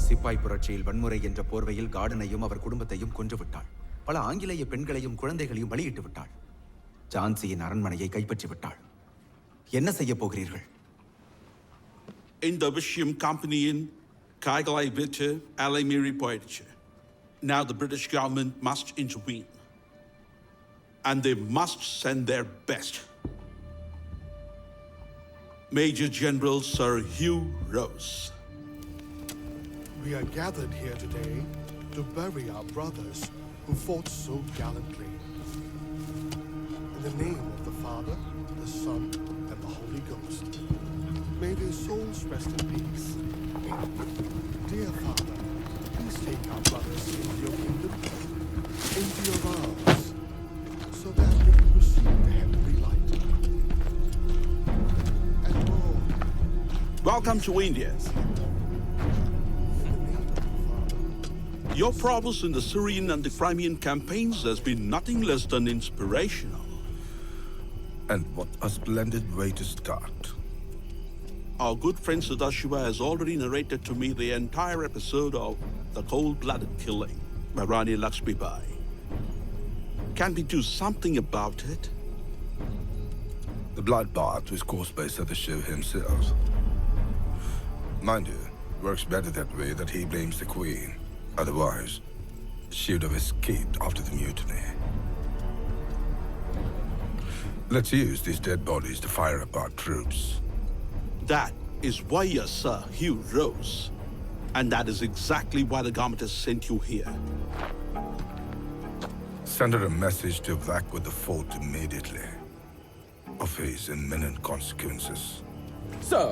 சிப்பாய் புரட்சியில் வன்முறை என்ற போர்வையில் கார்டனையும் அவர் குடும்பத்தையும் கொன்றுவிட்டாள். பல ஆங்கிலேய பெண்களையும் குழந்தைகளையும் பலியிட்டு விட்டாள். ஜான்சியின் அரண்மனையை கைப்பற்றி விட்டாள். என்ன செய்ய போகிறீர்கள்? இந்த விஷயம் கம்பெனியின் கைகளை விட்டு அலை மீறி போயிடுச்சு. Now the British government must intervene. And they must send their best. Major General Sir Hugh Rose. We are gathered here today to bury our brothers who fought so gallantly. In the name of the Father, the Son, and the Holy Ghost, may their souls rest in peace. Dear Father, please take our brothers into your kingdom, into your arms, so that they can receive the heavenly light. And Lord, Welcome to India. Your prowess in the Syrian and the Crimean campaigns has been nothing less than inspirational. And what a splendid way to start. Our good friend Sadashiva has already narrated to me the entire episode of the cold-blooded killing by Rani Lakshmibai. Can we do something about it? The bloodbath was caused by Sadashiv himself. Mind you, works better that way that he blames the Queen. Otherwise, she would have escaped after the mutiny. Let's use these dead bodies to fire up our troops. That is why you're Sir Hugh Rose. And that is exactly why the government has sent you here. Send her a message to evacuate the fort immediately, or face imminent consequences. Sir!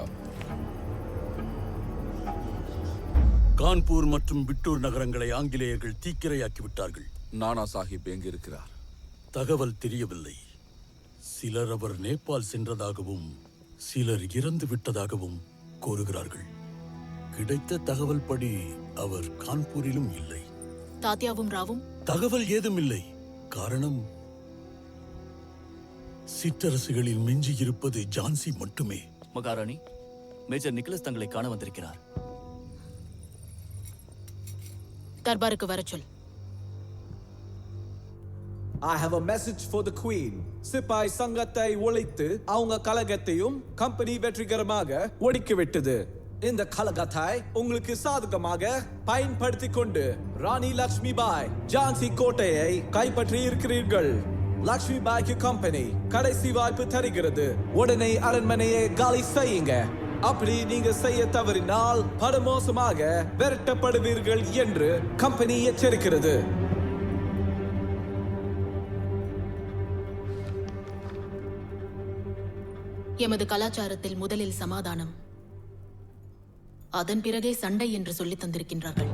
Kanpur மற்றும் பிட்டூர் நகரங்களை ஆங்கிலேயர்கள் தீக்கிரையாக்கி விட்டார்கள். நானா சாஹிப் எங்க இருக்கிறார்? தகவல் தெரியவில்லை. சிலர் அவர் நேபாள் சென்றதாகவும் சிலர் இறந்து விட்டதாகவும் கூறுகிறார்கள். கிடைத்த தகவல் படி அவர் கான்பூரிலும் இல்லை. தாத்யாவும் ராவும் தகவல் ஏதும் இல்லை. காரணம், சிற்றரசுகளில் மிஞ்சி இருப்பது ஜான்சி மட்டுமே. மகாராணி, மேஜர் நிக்கலஸ் தங்களை காண வந்திருக்கிறார். தர்பாருக்கு வர சொல். I have a message for the Queen. சிப்பாய் சங்கத்தை ஒழித்து அவங்க கலகத்தையும் கம்பெனி வெற்றிகரமாக ஒடுக்கிவிட்டது. இந்த கலகத்தை உங்களுக்கு சாதகமாக பயன்படுத்தி கொண்டு ராணி லக்ஷ்மிபாய் ஜான்சி கோட்டையை கைப்பற்றி இருக்கிறீர்கள். லக்ஷ்மிபாய்க்கு கம்பெனி கடைசி வாய்ப்பு தருகிறது. உடனே அரண்மனையை காலி செய்யுங்க. அப்படி நீங்க செய்ய தவறினால் படுமோசமாக விரட்டப்படுவீர்கள் என்று கம்பெனி எச்சரிக்கிறது. எமது கலாச்சாரத்தில் முதலில் சமாதானம், அதன் பிறகே சண்டை என்று சொல்லி தந்திருக்கின்றார்கள்.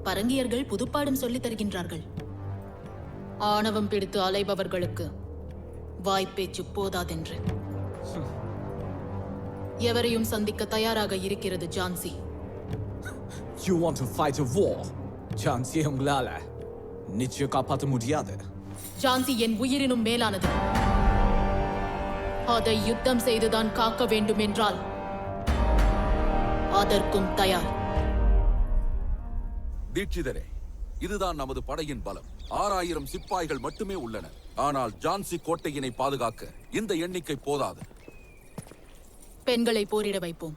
பரங்கியர்கள் புதுப்பாடம் சொல்லித் தருகின்றார்கள். ஆணவம் பிடித்து அலைபவர்களுக்கு வாய்ப்பேச்சு போதாதென்று. எவரையும் சந்திக்க தயாராக இருக்கிறது Jhansi. You want to fight a war? Jhansi உங்களால நிச்சயம் காப்பாற்ற முடியாது. ஜான்சி என் உயிரினும் மேலானது. அதை யுத்தம் செய்துதான் காக்க வேண்டும் என்றால் அதற்கும் தயார். தீட்சிதரே, இதுதான் நமது படையின் பலம். 6000 சிப்பாய்கள் மட்டுமே உள்ளனர். ஆனால் ஜான்சி கோட்டையினை பாதுகாக்க இந்த எண்ணிக்கை போதாது. பெண்களை போரிட வைப்போம்.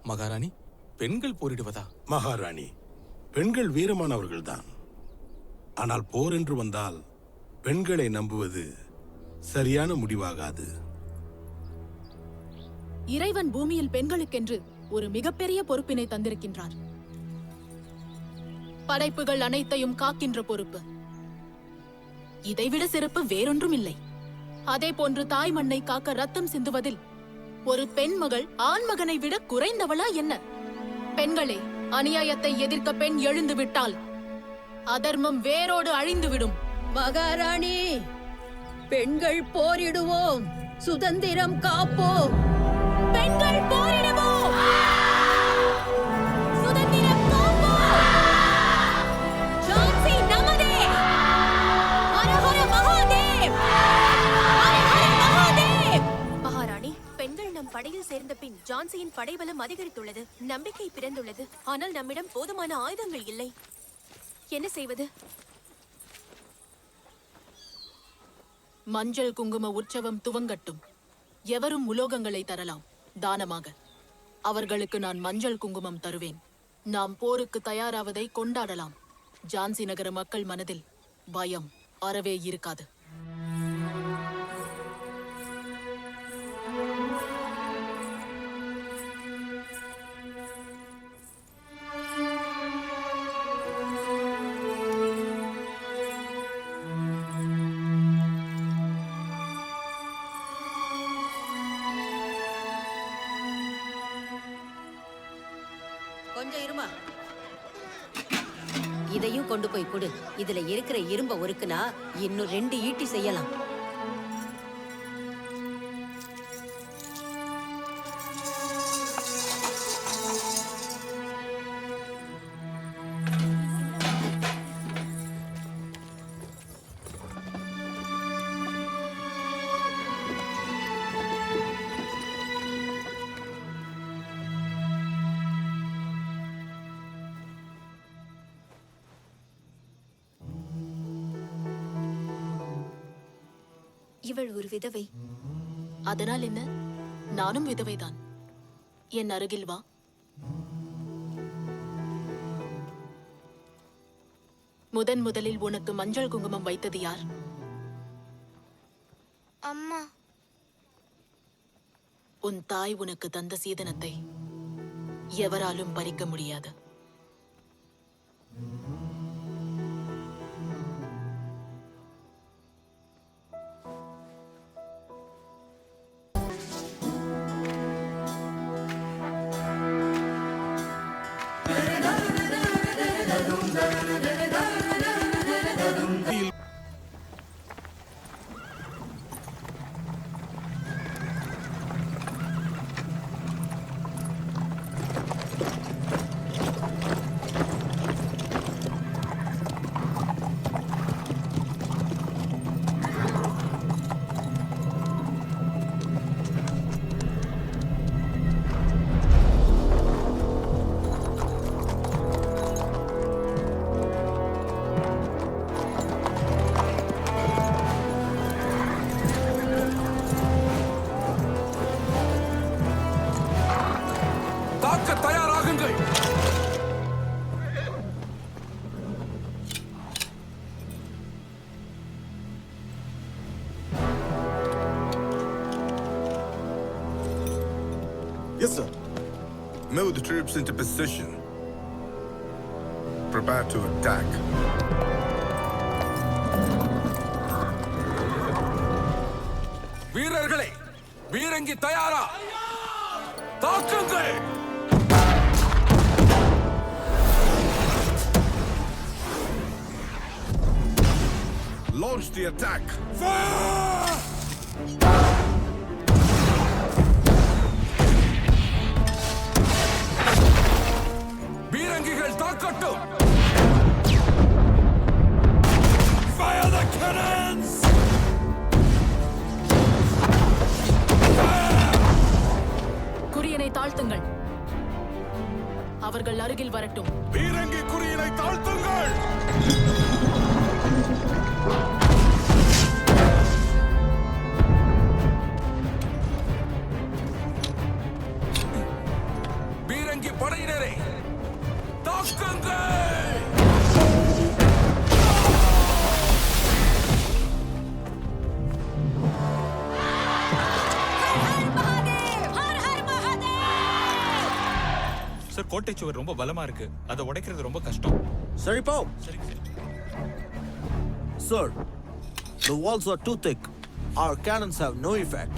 மகாராணி, பெண்கள் போரிடுவதா? மகாராணி, பெண்கள் வீரமானவர்கள்தான். ஆனால் போர் என்று வந்தால் பெண்களை நம்புவது சரியான முடிவாகாது. இறைவன் பூமியில் பெண்களுக்கென்று ஒரு மிகப்பெரிய பொறுப்பினை தந்திருக்கின்றார். படைப்புகள் அனைத்தையும் காக்கின்ற பொறுப்பு. இதைவிட சிறப்பு வேறொன்றும் இல்லை. அதே போன்று தாய் மண்ணை காக்க ரத்தம் சிந்துவதில் ஒரு பெண் மகள் ஆண் மகனை விட குறைந்தவளா என்ன? பெண்களே, அநியாயத்தை எதிர்க்க பெண் எழுந்து விட்டால் அதர்மம் வேரோடு அழிந்துவிடும். மகாராணி, பெண்கள் போரிடுவோம், சுதந்திரம் காப்போம். பெண்கள் போரிடுவோம், சுதந்திரம் காப்போம். ஜான்சி நமதே. ஹர ஹர மகாதேவ், ஹர ஹர மகாதேவ். மகாராணி, பெண்கள் நம் படையில் சேர்ந்த பின் ஜான்சியின் படைபலம் அதிகரித்துள்ளது, நம்பிக்கை பிறந்துள்ளது. ஆனால் நம்மிடம் போதுமான ஆயுதங்கள் இல்லை. என்ன செய்வது? மஞ்சள் குங்கும உற்சவம் துவங்கட்டும். எவரும் உலோகங்களை தரலாம் தானமாக. அவர்களுக்கு நான் மஞ்சள் குங்குமம் தருவேன். நாம் போருக்கு தயாராவதை கொண்டாடலாம். ஜான்சி நகர மக்கள் மனதில் பயம் அறவே இருக்காது. கொஞ்சம் இருமா. இதையும் கொண்டு போய் கொடு. இதுல இருக்கிற இரும்ப ஒருக்குனா இன்னும் 2 ஈட்டி செய்யலாம். இவள் ஒரு விதவை. அதனால் என்ன? நானும் விதவைதான். என் அருகில் வா. முதலில் உனக்கு மஞ்சள் குங்குமம் வைத்தது யார்? அம்மா. உன் தாய் உனக்கு தந்த சீதனத்தை எவராலும் பறிக்க முடியாது. Yes, sir. Move the troops into position. Prepare to attack. வீரர்களே, வீரங்கி தயாரா? தாக்குங்கள்! Launch the attack. Fire! வீரங்கிகள் தாக்கட்டும்! Fire the cannons! குறியனை தாழ்த்துங்கள். அவர்கள் அருகில் வரட்டும். வீரங்கி குறியனை தாழ்த்துங்கள்! வீரங்கி படையினரை தாக்குங்கள்! சார், கோட்டை சுவர் ரொம்ப பலமா இருக்கு. அதை உடைக்கிறது ரொம்ப கஷ்டம். சரி போ. Sir, the walls are too thick. Our cannons have no effect.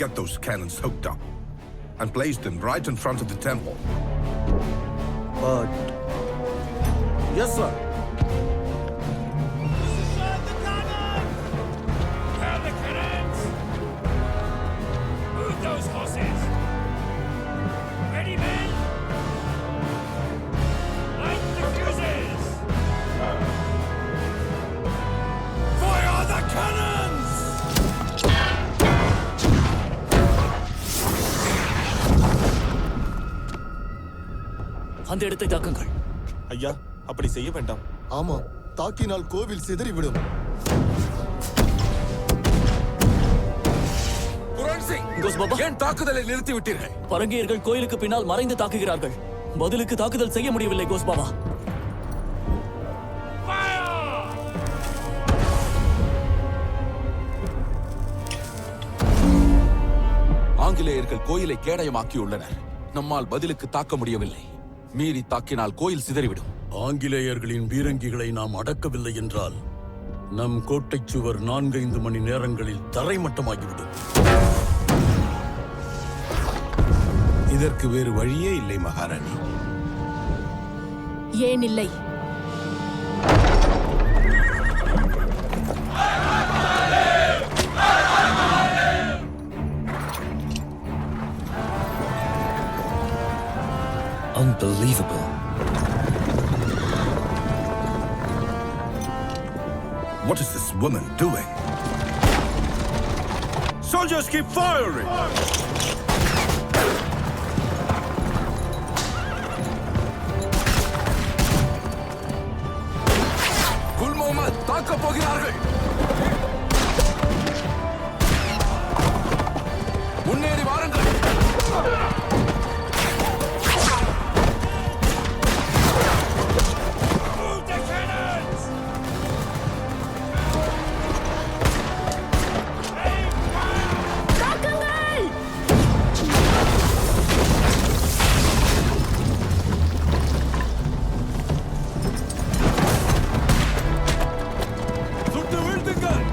Get those cannons hooked up and place them right in front of the temple. But... Yes, sir. Fire the cannons! அந்த இடத்தை தாக்குங்கள். ஐயா, அப்படி செய்ய வேண்டாம். ஆமா, தாக்கினால் கோவில் சிதறிவிடும். குரான் சிங், கோஸ் பாபா, ஏன் தாக்குதலை நிறுத்தி விட்டீர்கள்? பரங்கியர்கள் கோயிலுக்கு பின்னால் மறைந்து தாக்குகிறார்கள். பதிலுக்கு தாக்குதல் செய்ய முடியவில்லை கோஸ் பாபா. ஆங்கிலேயர்கள் கோயிலை கேடயமாக்கியுள்ளனர். நம்மால் பதிலுக்கு தாக்க முடியவில்லை. மீறி தாக்கினால் கோயில் சிதறிவிடும். ஆங்கிலேயர்களின் பீரங்கிகளை நாம் அடக்கவில்லை என்றால் நம் கோட்டைச் சுவர் 4-5 மணி நேரங்களில் தரைமட்டமாகிவிடும். இதற்கு வேறு வழியே இல்லை மகாராணி. ஏன் இல்லை? Unbelievable. What is this woman doing? Soldiers, keep firing! குல் முகமது தாக்கப் போகிறார்கள். முன்னேறி வாருங்கள். சுட்டு வீழ்த்துங்கள்.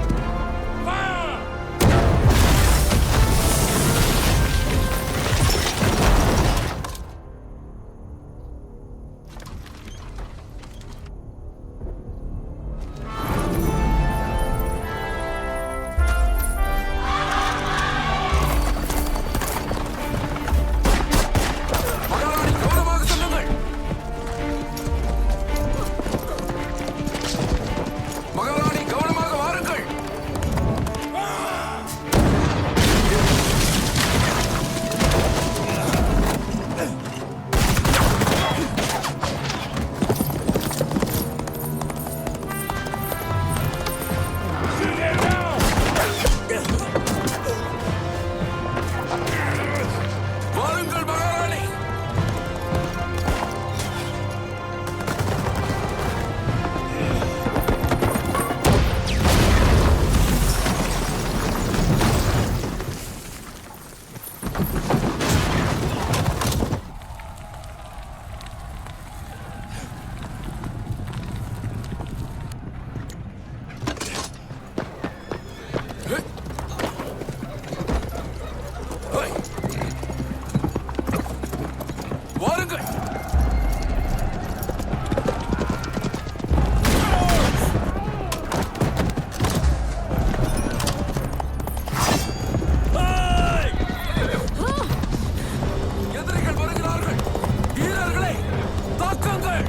மகாராணி, கவனமாக செல்லுங்கள். மகாராணி, கவனமாக வாருங்கள். வாருங்கள் மகாராணி. வாருங்கள். எதிரிகள் வருகிறார்கள். வீரர்களை தாக்குங்கள்.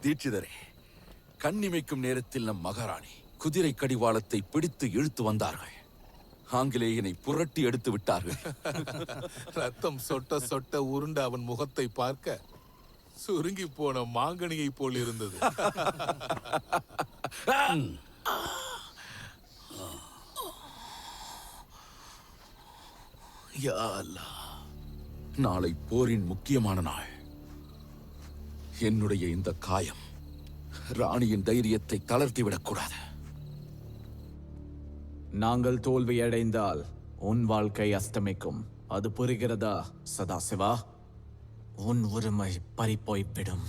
தீட்சிதரே, கண்ணிமைக்கும் நேரத்தில் நம் மகாராணி குதிரை கடிவாளத்தை பிடித்து இழுத்து வந்தார்கள். ஆங்கிலேயனை புரட்டி எடுத்து விட்டார்கள். ரத்தம் சொட்ட சொட்ட உருண்ட அவன் முகத்தை பார்க்க சுருங்கி போன மாங்கனியை போல் இருந்தது. யா அல்லாஹ். நாளை போரின் முக்கியமான நாள். என்னுடைய இந்த காயம் ராணியின் தைரியத்தை தளர்த்திவிடக் கூடாது. நாங்கள் தோல்வியடைந்தால் உன் வாழ்க்கை அஸ்தமிக்கும். அது புரிகிறதா சதாசிவா? உன் உரிமை பறிப்போய்விடும்.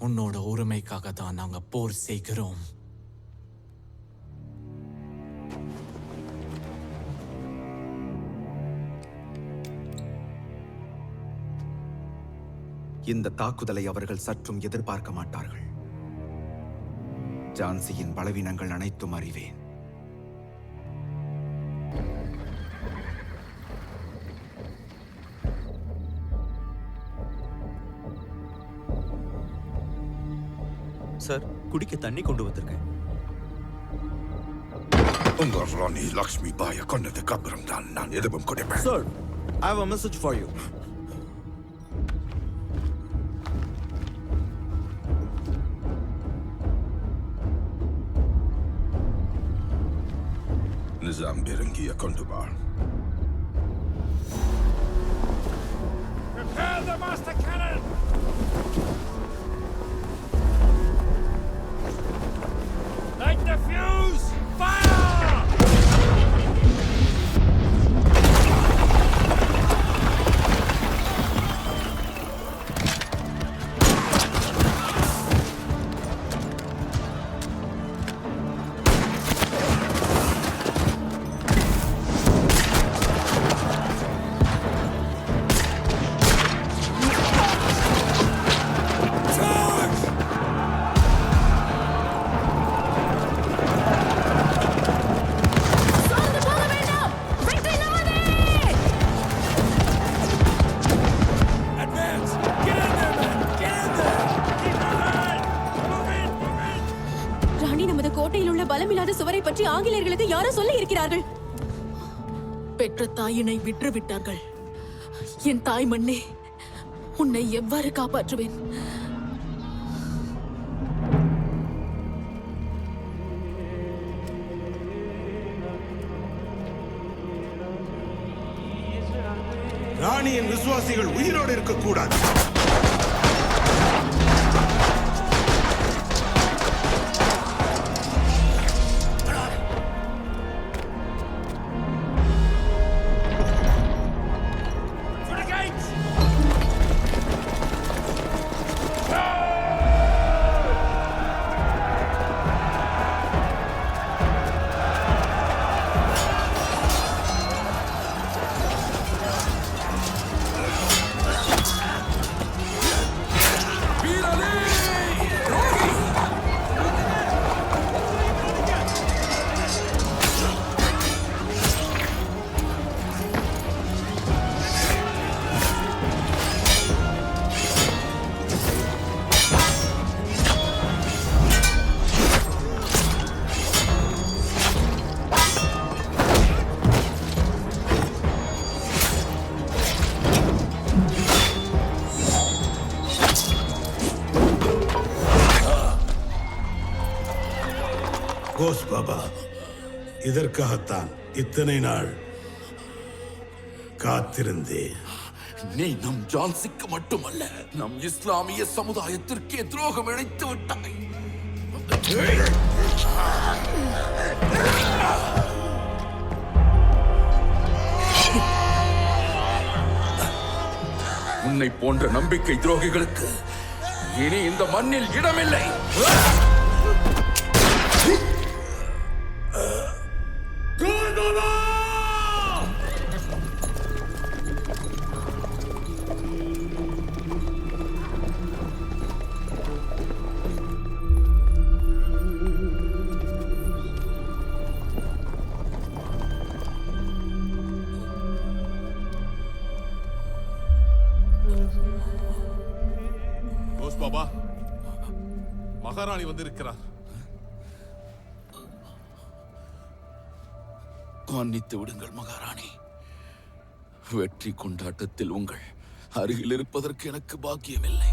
உன்னோட உரிமைக்காக தான் நாங்க போர் செய்கிறோம். இந்த தாக்குதலை அவர்கள் சற்றும் எதிர்பார்க்க மாட்டார்கள். ஜான்சியின் பலவீனங்கள் அனைத்தும் அறிவேன். சார், குடிக்க தண்ணி கொண்டு வந்திருக்கேன். உங்க ராணி லக்ஷ்மி பாய கொண்டதுக்கு அப்புறம் தான் நான் எதுவும் குடிப்பேன். Sir, I have a message for you. Nizam பீரங்கியை கொண்டு வா. Prepare the master cannon! Light the fuse! Fire! பலமில்லாத சுவரை பற்றி ஆங்கிலேயர்களுக்கு யாரோ சொல்லி இருக்கிறார்கள். பெற்ற தாயினை விற்று விட்டார்கள். என் தாய் மண்ணே, உன்னை எவ்வாறு காப்பாற்றுவேன்? ராணியின் விசுவாசிகள் உயிரோடு இருக்கக்கூடாது. கோஸ் பாபா, இதற்காகத்தான் இத்தனை நாள் காத்திருந்தேன். நீ நம் ஜான்சிக்கு மட்டுமல்ல, நம் இஸ்லாமிய சமுதாயத்திற்கே துரோகம் இழைத்து விட்டாய். உன்னை போன்ற நம்பிக்கை துரோகிகளுக்கு இனி இந்த மண்ணில் இடமில்லை. கோஸ் பாபா, மகாராணி வந்திருக்கிறார். மன்னித்து விடுங்கள் மகாராணி. வெற்றி கொண்டாட்டத்தில் உங்கள் அருகில் இருப்பதற்கு எனக்கு பாக்கியமில்லை.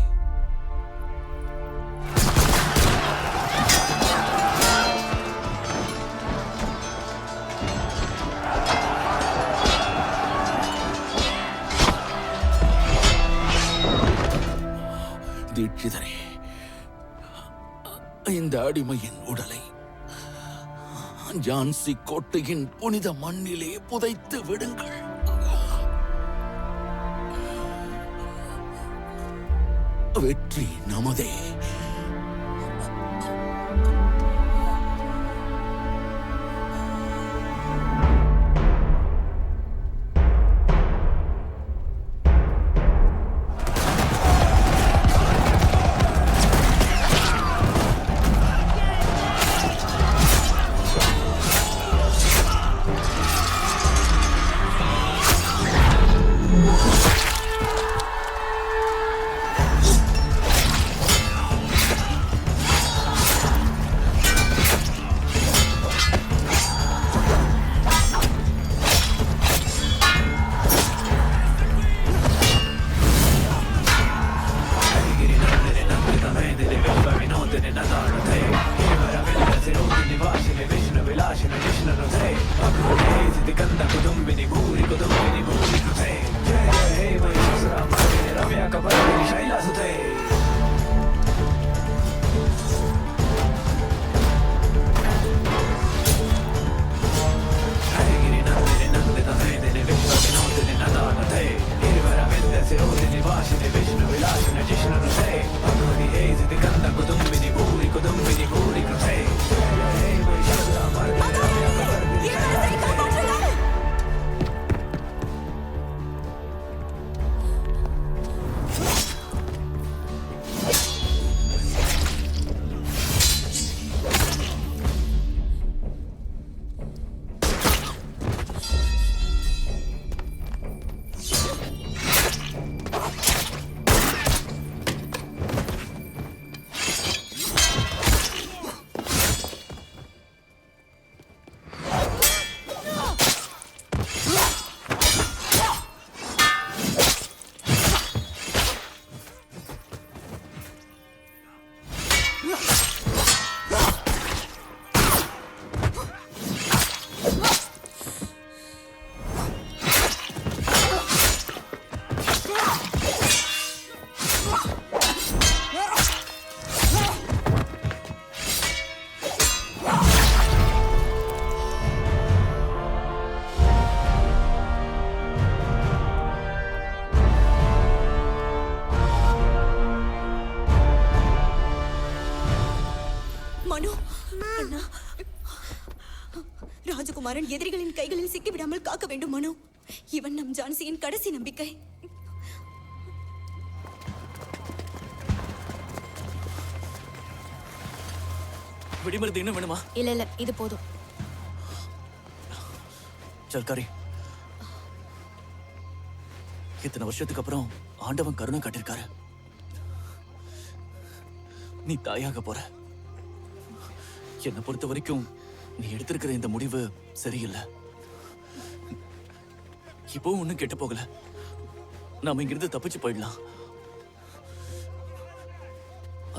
தீட்சிதரே, இந்த அடிமையின் உடலை ஜான்சி கோட்டையின் புனித மண்ணிலே புதைத்து விடுங்கள். வெற்றி நமதே. ராஜகுமாரன் எதிரிகளின் கைகளில் சிக்கிவிடாமல் காக்க வேண்டும் மனோ. இவன் நம் ஜான்சியின் கடைசி நம்பிக்கை. வெடிமருந்து இன்னும் வேணுமா? இல்ல இது போதும். சர்க்காரி, இத்தனை வருஷத்துக்கு அப்புறம் ஆண்டவன் கருணை காட்டிருக்காரு. நீ தாயாக போற. என்னை பொறுத்த வரைக்கும் நீ எடுத்திருக்கிற இந்த முடிவு சரியில்லை. இப்போ ஒண்ணும் கெட்டு போகல. நாம இங்கிருந்து தப்பிச்சு போயிடலாம்.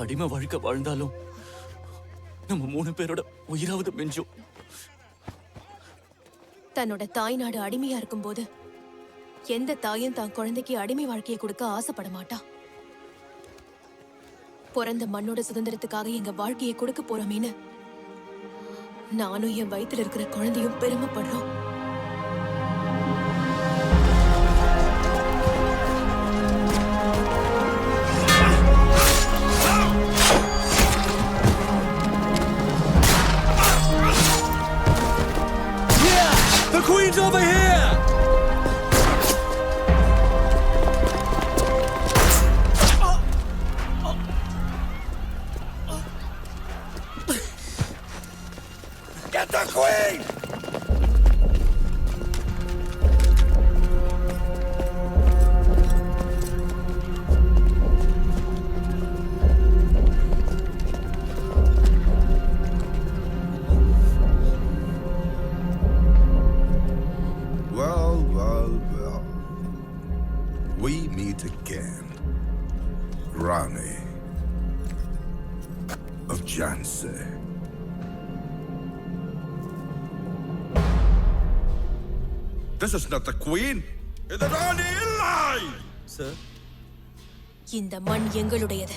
அடிமை வாழ்க்கை வாழ்ந்தாலும் நம்ம 3 பேரோட உயிராவது மிஞ்சும். தன்னோட தாய் நாடு அடிமையா இருக்கும்போது எந்த தாயும் தான் குழந்தைக்கு அடிமை வாழ்க்கையை கொடுக்க ஆசைப்பட மாட்டா. பிறந்த மண்ணோட சுதந்திரத்துக்காக எங்க வாழ்க்கையை கொடுக்க போறோமேன்னு நானும் என் வயித்துல இருக்கிற குழந்தையும் பெருமைப்படுறோம். The Queen's over here! Get the Queen! we meet again. Rani of Jhansi. This is not the queen. It's the Rani Illai! Sir? இந்த மண் எங்களுடையது.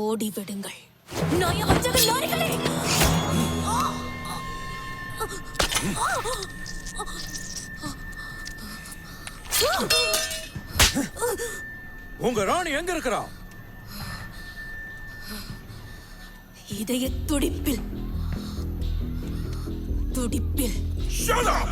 ஓடி விடுங்கள். நாயகச்சக நாரிகளே! உங்க ராணி எங்க இருக்கிறா? இதய துடிப்பில். Shut up!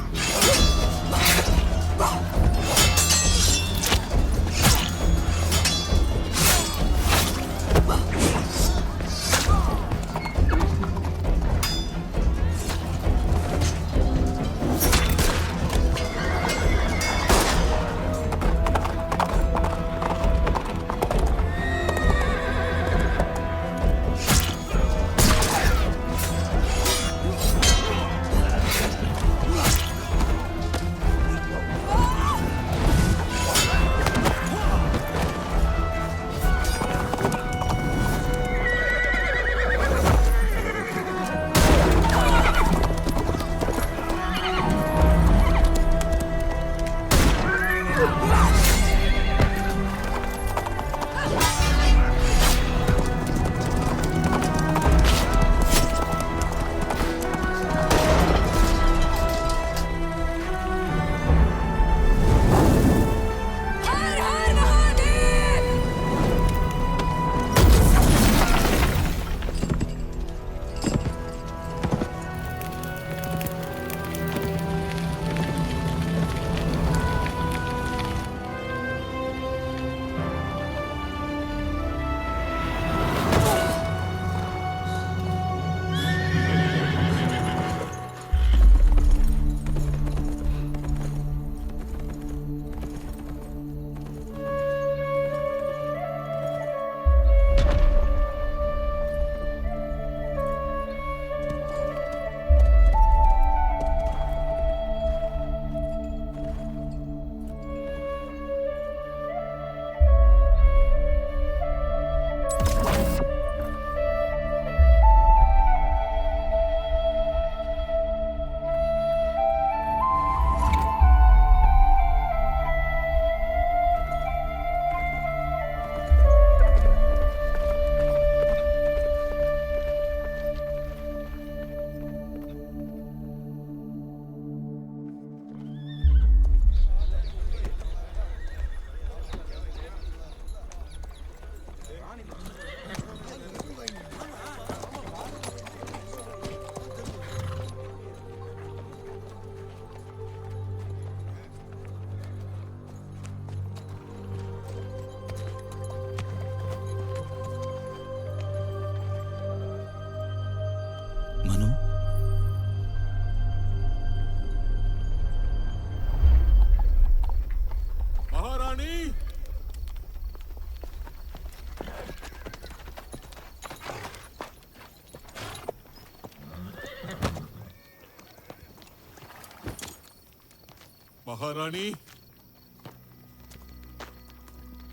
மகாராணி,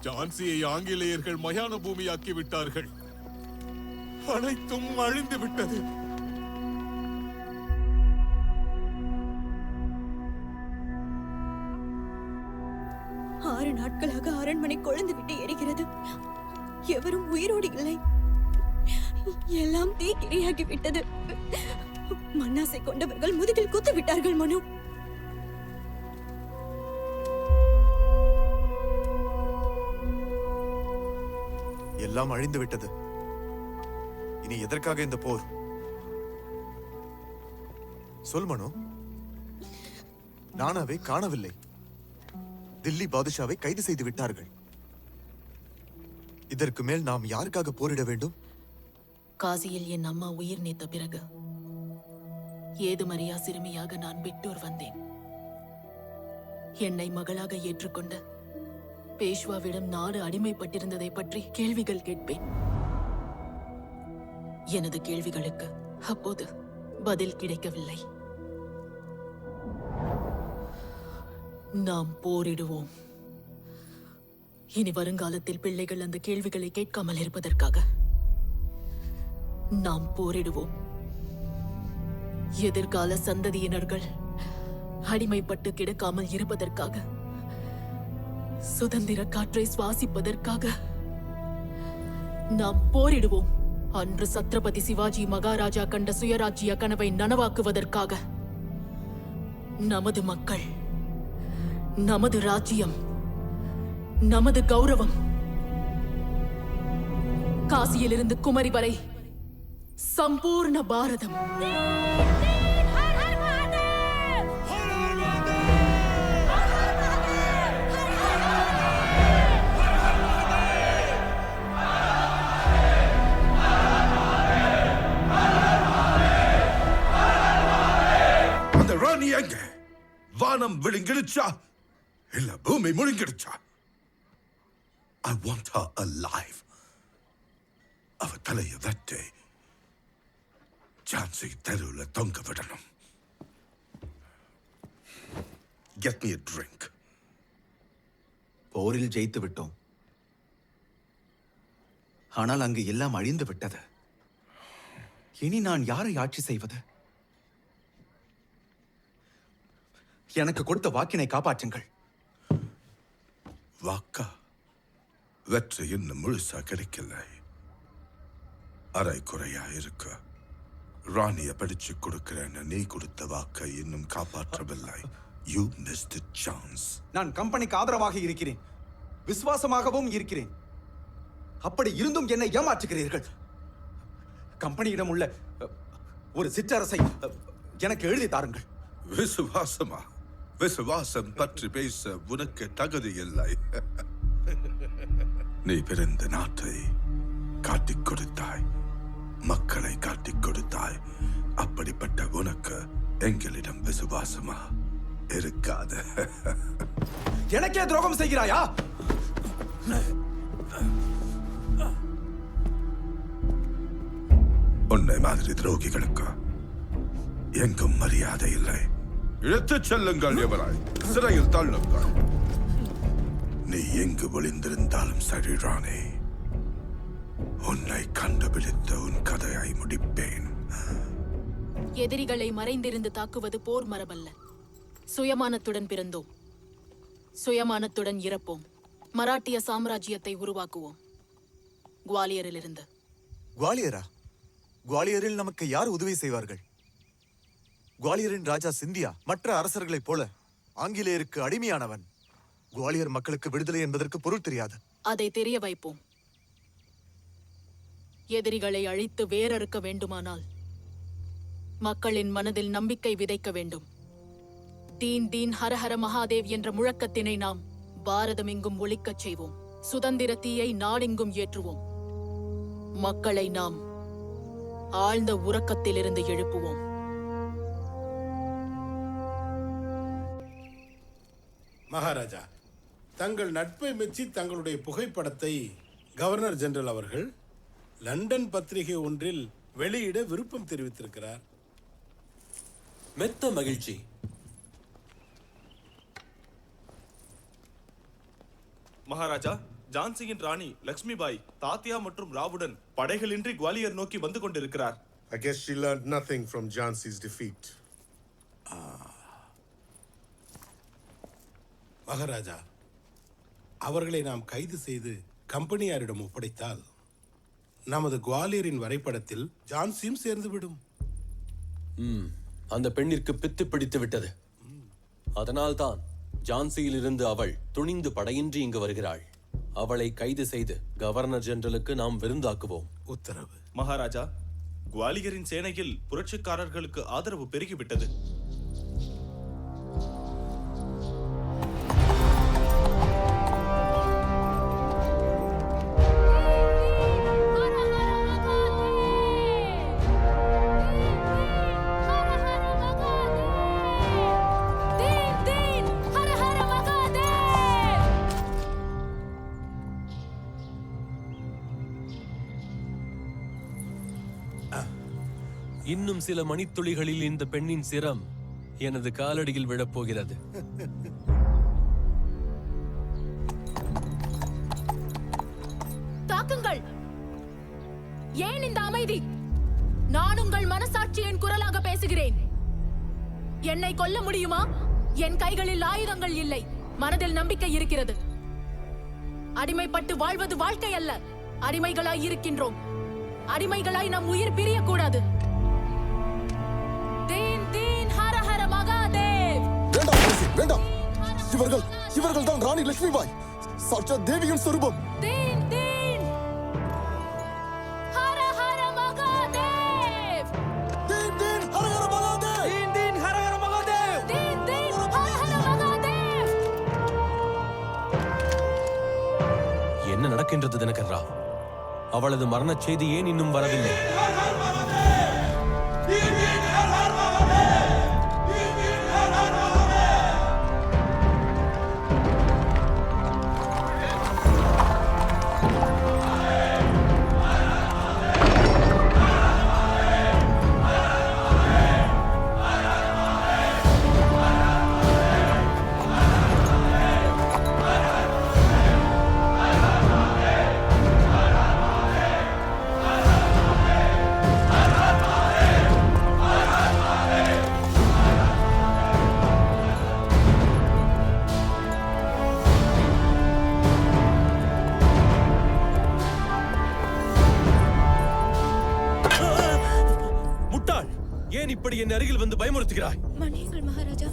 ஜான்சியை ஆங்கிலேயர்கள் மயான பூமியாக்கி விட்டார்கள். அனைத்தும் அழிந்து விட்டது. ஆறு நாட்களாக அரண்மனை கொழுந்து விட்டு எரிகிறது. எவரும் உயிரோடு இல்லை. எல்லாம் தீக்கிரையாகி விட்டது. மண்ணாசை கொண்டவர்கள் முதுகில் குத்து விட்டார்கள். மனு, எல்லாம் அழிந்து விட்டது. இனி எதற்காக இந்த போர்? சொல் மனு. நானாவை காணவில்லை. தில்லி பாதுஷாவை கைது செய்து விட்டார்கள். இதற்கு மேல் நாம் யாருக்காக போரிட வேண்டும்? காசியில் என் அம்மா உயிர் நீத்த பிறகு ஏதுமறியா சிறுமியாக நான் பெற்றோர் வந்தேன். என்னை மகளாக ஏற்றுக்கொண்ட பேஷ்வாவிடம் நாடு அடிமைப்பட்டிருந்ததை பற்றி கேள்விகள் கேட்பேன். எனது கேள்விகளுக்கு அப்போது பதில் கிடைக்கவில்லை. நாம் போரிடுவோம். இனி வருங்காலத்தில் பிள்ளைகள் அந்த கேள்விகளை கேட்காமல் இருப்பதற்காக நாம் போரிடுவோம். எதிர்கால சந்ததியினர்கள் அடிமைப்பட்டு கிடக்காமல் இருப்பதற்காக, சுதந்திர காற்றை சுவாசிப்பதற்காக நாம் போரிடுவோம். அன்று சத்ரபதி சிவாஜி மகாராஜா கண்ட சுயராஜ்ய கனவை நனவாக்குவதற்காக நமது மக்கள், நமது ராஜ்யம், நமது கௌரவம், காசியிலிருந்து குமரி வரை சம்பூர்ண பாரதம். அந்த ராணி எங்க? வானம் விழுங்கிடுச்சா இல்ல பூமி முழுங்கிடுச்சா? I want her alive. அவ தலைய வெட்டி ஜான்சி தெருவுல தொங்க விடணும். Get me a drink. போரில் ஜெயித்து விட்டோம். ஆனால் அங்கு எல்லாம் அழிந்து விட்டது. இனி நான் யாரை ஆட்சி செய்வது? எனக்கு கொடுத்த வாக்கினை காப்பாற்றுங்கள். வாக்கா? வெற்றி இன்னும் முழுசா கிடைக்கல. அரை குறையா இருக்கு. ராணிய படிச்சு கொடுக்கிறேன்னு நீ கொடுத்த வாக்கை இன்னும் காப்பாற்றவில்லை. You missed the chance. நான் கம்பெனிக்கு ஆதரவாக இருக்கிறேன், விசுவாசமாகவும் இருக்கிறேன். அப்படி இருந்தும் என்னை ஏமாற்றுகிறீர்கள். கம்பெனியிடம் உள்ள ஒரு சிற்றரசை எனக்கு எழுதி தாருங்கள். விசுவாசமா? விசுவாசம் பற்றி பேச உனக்கு தகுதி இல்லை. நீ பிறந்த நாட்டை காட்டிக் கொடுத்தாய், மக்களை காட்டிக் கொடுத்தாய். அப்படிப்பட்ட உனக்கு எங்களிடம் விசுவாசமா இருக்காது. எனக்கே துரோகம் செய்கிறாயா? உன்னை மாதிரி துரோகிகளுக்கு எங்கும் மரியாதை இல்லை. இழுத்துச் செல்லுங்கள் எவராய், சிறையில் தள்ளுங்கள். நீ எங்கு ஒளிந்திருந்தாலும் சரி ராணி, உன்னை கண்டுபிடித்து உன் கதையை முடிப்பேன். எதிரிகளை மறைந்திருந்து தாக்குவது போர் மரபல்ல. சுயமானத்துடன் பிறந்தோம், சுயமானத்துடன் இறப்போம். மராட்டிய சாம்ராஜ்யத்தை உருவாக்குவோம். குவாலியரிலிருந்து. குவாலியரா? குவாலியரில் நமக்கு யார் உதவி செய்வார்கள்? குவாலியரின் ராஜா சிந்தியா மற்ற அரசர்களைப் போல ஆங்கிலேயருக்கு அடிமையானவன். குவாலியர் மக்களுக்கு விடுதலை என்பதற்கு பொருள் தெரியாது. அதை தெரிய வைப்போம். எதிரிகளை அழித்து வேரறுக்க வேண்டுமானால் மக்களின் மனதில் நம்பிக்கை விதைக்க வேண்டும். தீன் தீன் ஹரஹர மகாதேவ் என்ற முழக்கத்தினை நாம் பாரதமெங்கும் ஒலிக்கச் செய்வோம். சுதந்திர தீயை நாடெங்கும் ஏற்றுவோம். மக்களை நாம் ஆழ்ந்த உறக்கத்திலிருந்து எழுப்புவோம். மகாராஜா, தங்கள் நட்பை மெச்சி தங்களுடைய புகைப்படத்தை கவர்னர் ஜெனரல் அவர்கள் லண்டன் பத்திரிகை ஒன்றில் வெளியிட விருப்பம் தெரிவித்திருக்கிறார். மெத்த மகிழ்ச்சி. மகாராஜா, ஜான்சியின் ராணி லக்ஷ்மிபாய் தாத்தியா மற்றும் ராவுடன் படைகளின்றி குவாலியர் நோக்கி வந்து கொண்டிருக்கிறார். I guess she learned nothing from Jhansi's defeat. Maharaja, அவர்களை நாம் கைது செய்து கம்பெனியாரிடம் ஒப்படைத்தால் நமது குவாலியரின் வரைபடத்தில் ஜான்சியும் சேர்ந்துவிடும். அந்த பெண்ணிற்கு பித்து பிடித்து விட்டது. அதனால்தான் ஜான்சியிலிருந்து அவள் துணிந்து படையின்றி இங்கு வருகிறாள். அவளை கைது செய்து கவர்னர் ஜெனரலுக்கு நாம் விருந்தாக்குவோம். உத்தரவு. மகாராஜா, குவாலியரின் சேனையில் புரட்சிக்காரர்களுக்கு ஆதரவு பெருகிவிட்டது. இன்னும் சில மணித்துளிகளில் இந்த பெண்ணின் சிரம் எனது காலடியில் விழப்போகிறது. சொல்லுங்கள். ஏன் இந்த அமைதி? நான் உங்கள் மனசாட்சியின் குரலாக பேசுகிறேன். என்னை கொல்ல முடியுமா? என் கைகளில் ஆயுதங்கள் இல்லை, மனதில் நம்பிக்கை இருக்கிறது. அடிமைப்பட்டு வாழ்வது வாழ்க்கை அல்ல. அடிமைகளாய் இருக்கின்றோம். அடிமைகளாய் நம் உயிர் பிரியக்கூடாது. தீன் தீன் ஹர ஹர மகாதேவ். வேண்டாம் அரசே, வேண்டாம். இவர்கள் தான் ராணி லட்சுமிபாய், சாட்சாத் தேவியின் சொரூபம். தீன் தீன் ஹர ஹர மகாதேவ். தீன் தீன் ஹர ஹர மகாதேவ். தீன் தீன் ஹர ஹர மகாதேவ். தீன் தீன் ஹர ஹர மகாதேவ். என்ன நடக்கின்றது தினகர் ராவ்? அவளது மரணச் செய்தி ஏன் இன்னும் வரவில்லை? ஏன் இப்படி என் அருகில் வந்து பயமுறுத்துகிறாய்? மன்னியுங்கள் மகாராஜா.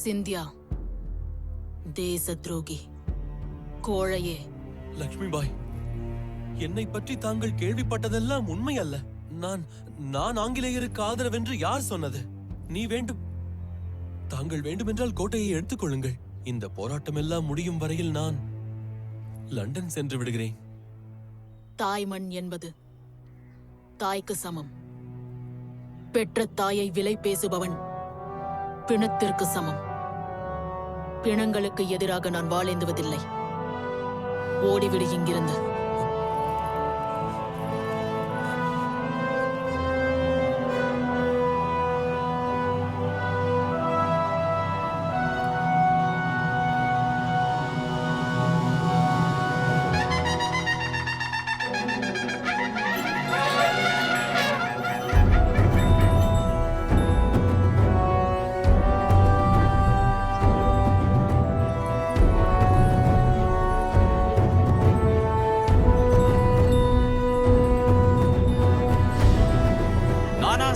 சிந்தியா, தேச துரோகி, கோழையே. லட்சுமிபாய், என்னை பற்றி தாங்கள் கேள்விப்பட்டதெல்லாம் உண்மை அல்ல. நான் ஆங்கிலேயருக்கு ஆதரவென்று யார் சொன்னது? நீ வேண்டும், தாங்கள் வேண்டுமென்றால் கோட்டையை எடுத்துக் கொள்ளுங்கள். இந்த போராட்டம் எல்லாம் முடியும் வரையில் நான் லண்டன் சென்று விடுகிறேன். தாய்மண் என்பது தாய்க்கு சமம். பெற்ற தாயை விலை பேசுபவன் பிணத்திற்கு சமம். பிணங்களுக்கு எதிராக நான் வாழேந்துவதில்லை. ஓடிவிடு இங்கிருந்து.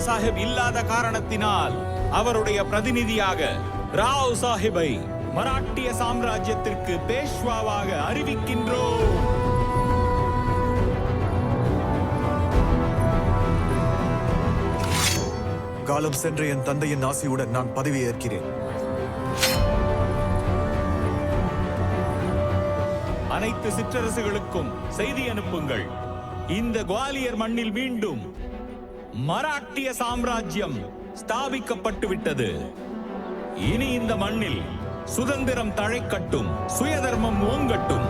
சாஹிப் இல்லாத காரணத்தினால் அவருடைய பிரதிநிதியாக ராவ் சாஹிப்பை மராட்டிய சாம்ராஜ்யத்திற்கு பேஷ்வாவாக அறிவிக்கின்றோம். காலம் சென்ற என் தந்தையின் ஆசையுடன் நான் பதவியேற்கிறேன். அனைத்து சிற்றரசுகளுக்கும் செய்தி அனுப்புங்கள். இந்த குவாலியர் மண்ணில் மீண்டும் மராட்டிய சாம்ராஜ்யம் ஸ்தாபிக்கப்பட்டு விட்டது. இனி இந்த மண்ணில் சுதந்திரம் தழைக்கட்டும், சுயதர்மம் ஓங்கட்டும்.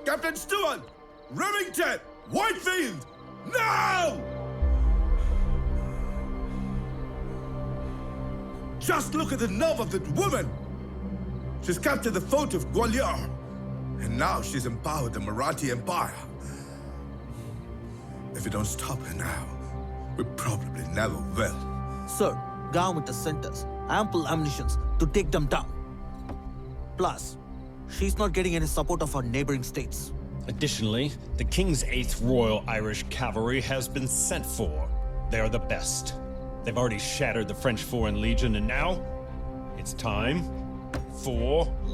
Captain Stewart! Remington! Whitefield! Now! Just look at the nerve of that woman! She's captured the fort of Gwalior, and now she's empowered the Marathi Empire. If we don't stop her now, we probably never will. Sir, government has sent us ample ammunition to take them down. Plus, she's not getting any support of our neighboring states. Additionally, the King's 8th Royal Irish Cavalry has been sent for. They're the best. They've already shattered the French Foreign Legion, and now it's time for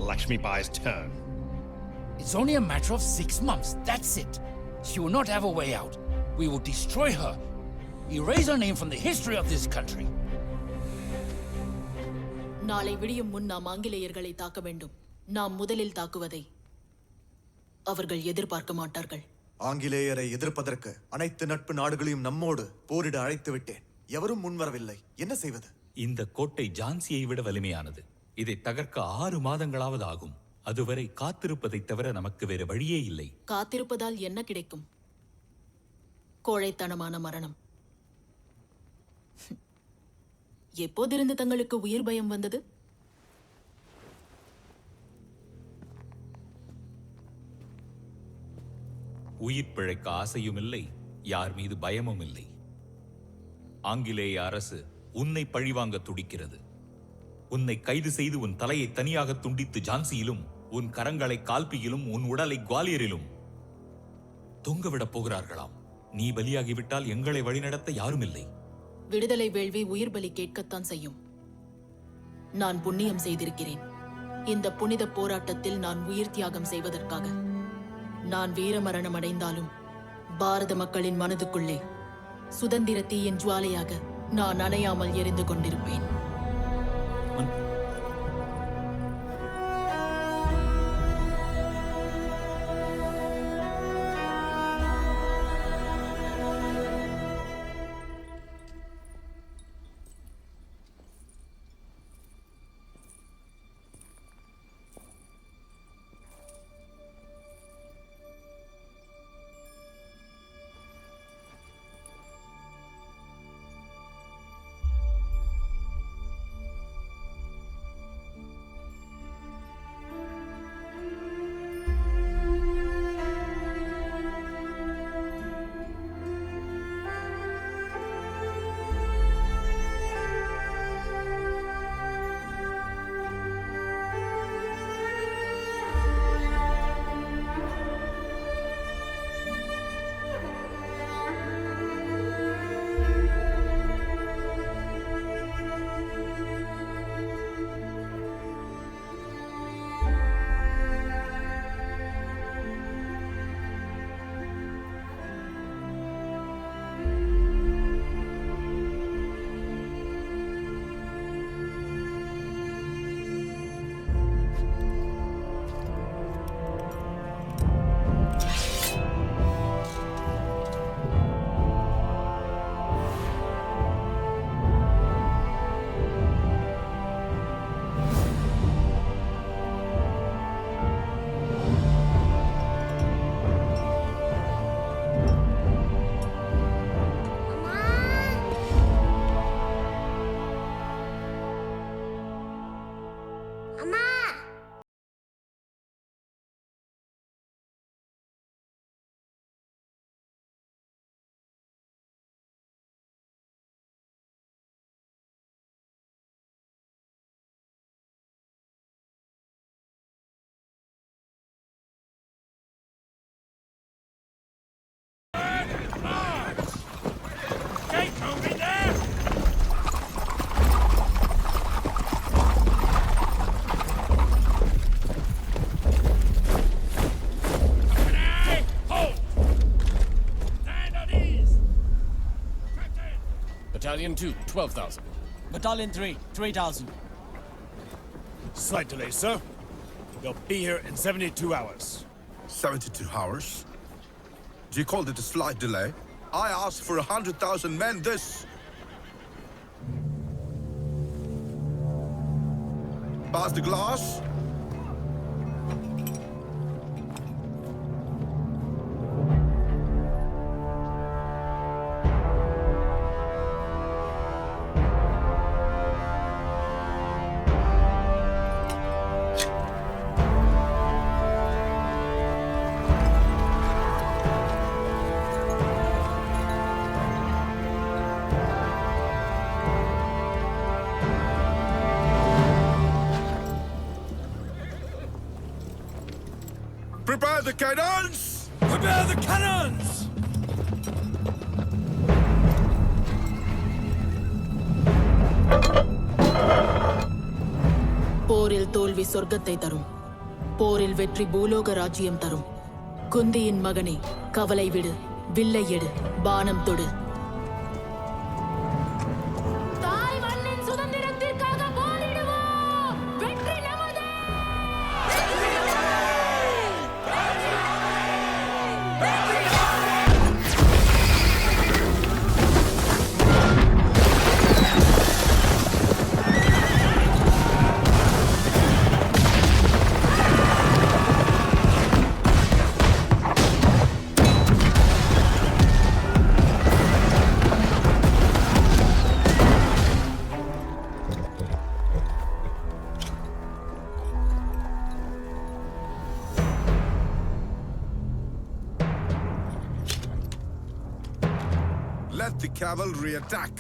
Lakshmi Bai's turn. It's only a matter of 6 months, that's it. She will not have a way out. We will destroy her. Erase her name from the history of this country. நாளை விடியும் முன் நாம் ஆங்கிலேயர்களை தாக்க வேண்டும். நாம் முதலில் தாக்குவதை அவர்கள் எதிர்பார்க்க மாட்டார்கள். ஆங்கிலேயரை எதிர்ப்பதற்கு அனைத்து நட்பு நாடுகளையும் நம்மோடு போரிட அழைத்து விட்டேன். எவரும் முன்வரவில்லை. என்ன செய்வது? இந்த கோட்டை ஜான்சியை விட வலிமையானது. இதை தகர்க்க 6 மாதங்களாவது ஆகும். அதுவரை காத்திருப்பதை தவிர நமக்கு வேறு வழியே இல்லை. காத்திருப்பதால் என்ன கிடைக்கும்? கோழைத்தனமான மரணம். எப்போதிருந்து தங்களுக்கு உயிர் பயம் வந்தது? உயிர் பிழைக்க ஆசையும் இல்லை, யார் மீது பயமும் இல்லை. ஆங்கிலேய அரசு உன்னை பழிவாங்க துடிக்கிறது. உன்னை கைது செய்து உன் தலையை தனியாக துண்டித்து ஜான்சியிலும், உன் கரங்களை கால்பியிலும், உன் உடலை குவாலியரிலும் தொங்கவிடப் போகிறார்களாம். நீ பலியாகிவிட்டால் எங்களை வழிநடத்த யாரும் இல்லை. விடுதலை வேள்வி உயிர் பலி கேட்கத்தான் செய்யும். நான் புண்ணியம் செய்திருக்கிறேன். இந்த புனித போராட்டத்தில் நான் உயிர் தியாகம் செய்வதற்காக. நான் வீரமரணம் அடைந்தாலும் பாரத மக்களின் மனதுக்குள்ளே சுதந்திர தீயின் ஜுவாலையாக நான் அணையாமல் எரிந்து கொண்டிருப்பேன். Battalion 2, 12,000. Battalion 3, 3,000. Slight delay, sir. They'll be here in 72 hours. 72 hours? Do you call it a slight delay? I asked for 100,000 men this. Pass the glass. Prepare the cannons! Prepare the cannons! போரில் தோல்வி சொர்க்கத்தை தரும், போரில் வெற்றி பூலோக ராஜ்யம் தரும். குந்தியின் மகனே, கவலை விடு, வில்லை எடு, பானம் தொடு. Let the cavalry attack.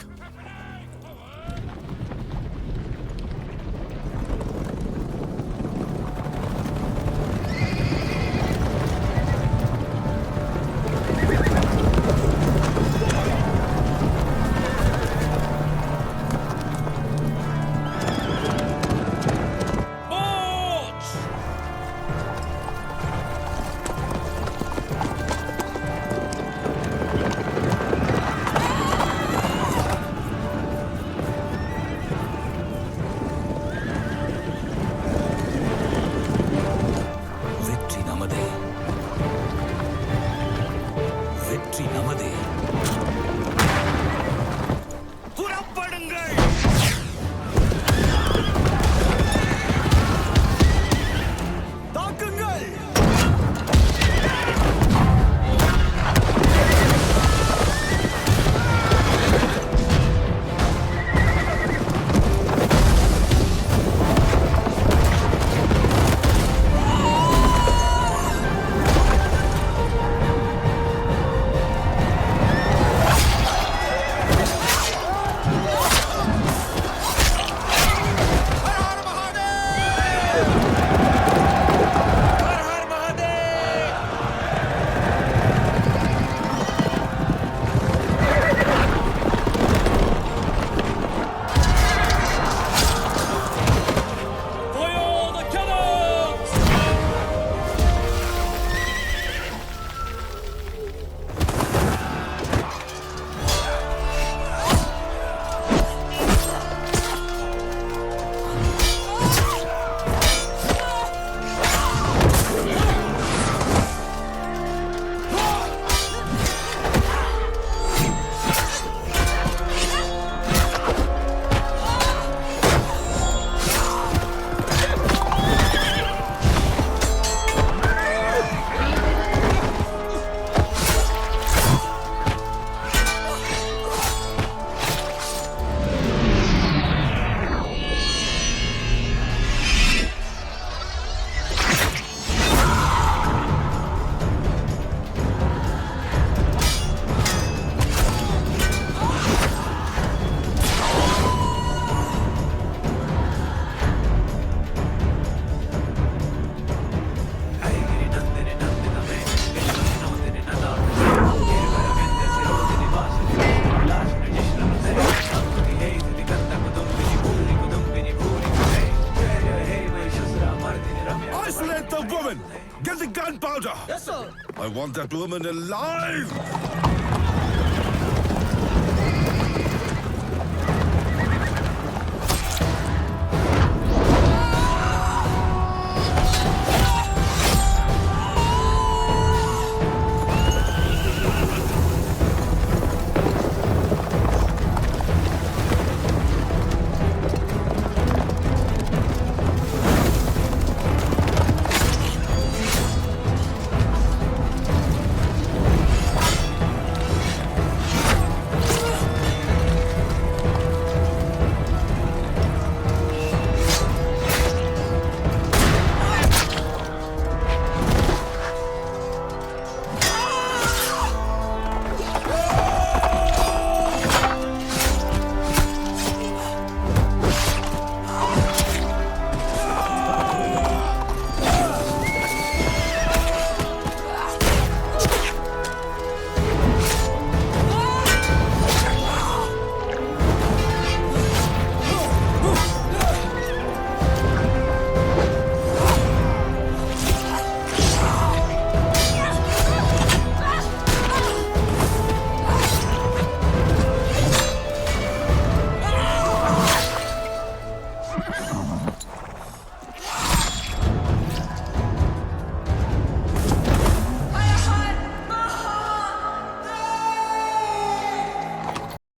Get the gunpowder! Yes, sir. I want that woman alive!